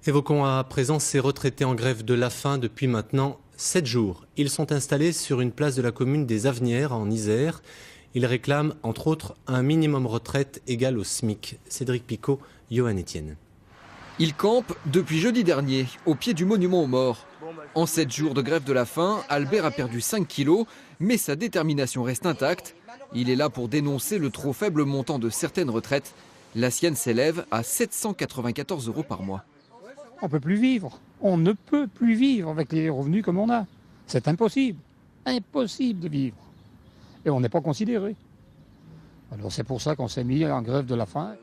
Évoquons à présent ces retraités en grève de la faim depuis maintenant 7 jours. Ils sont installés sur une place de la commune des Avenières en Isère. Ils réclament entre autres un minimum retraite égal au SMIC. Cédric Picot, Johan Etienne. Ils campent depuis jeudi dernier au pied du monument aux morts. En 7 jours de grève de la faim, Albert a perdu 5 kilos, mais sa détermination reste intacte. Il est là pour dénoncer le trop faible montant de certaines retraites. La sienne s'élève à 794 € par mois. On ne peut plus vivre. On ne peut plus vivre avec les revenus comme on a. C'est impossible. Impossible de vivre. Et on n'est pas considéré. Alors c'est pour ça qu'on s'est mis en grève de la faim.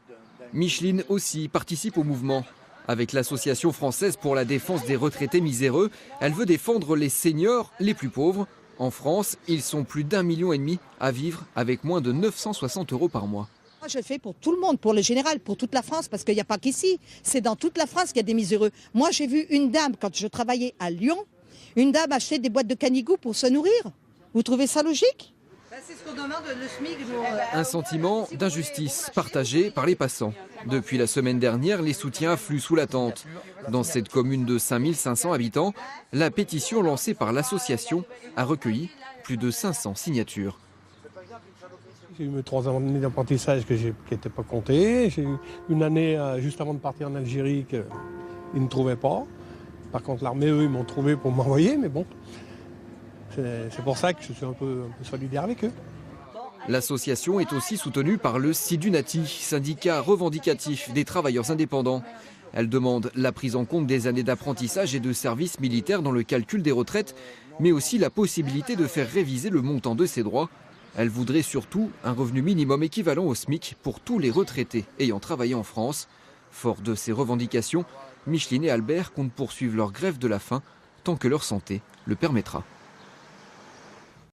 Micheline aussi participe au mouvement. Avec l'Association française pour la défense des retraités miséreux, elle veut défendre les seniors les plus pauvres. En France, ils sont plus d'1,5 million à vivre avec moins de 960 € par mois. Moi, je fais pour tout le monde, pour le général, pour toute la France, parce qu'il n'y a pas qu'ici. C'est dans toute la France qu'il y a des miséreux. Moi, j'ai vu une dame, quand je travaillais à Lyon, une dame acheter des boîtes de canigou pour se nourrir. Vous trouvez ça logique? C'est ce qu'on demande, le SMIC. Un sentiment d'injustice partagé par les passants. Depuis la semaine dernière, les soutiens affluent sous la tente. Dans cette commune de 5500 habitants, la pétition lancée par l'association a recueilli plus de 500 signatures. J'ai eu mes 3 années d'apprentissage qui n'étaient pas comptées. J'ai eu une année juste avant de partir en Algérie qu'ils ne trouvaient pas. Par contre, l'armée, eux, ils m'ont trouvé pour m'envoyer, mais bon. C'est pour ça que je suis un peu solidaire avec eux. L'association est aussi soutenue par le Sidunati, syndicat revendicatif des travailleurs indépendants. Elle demande la prise en compte des années d'apprentissage et de service militaire dans le calcul des retraites, mais aussi la possibilité de faire réviser le montant de ces droits. Elle voudrait surtout un revenu minimum équivalent au SMIC pour tous les retraités ayant travaillé en France. Fort de ces revendications, Micheline et Albert comptent poursuivre leur grève de la faim tant que leur santé le permettra.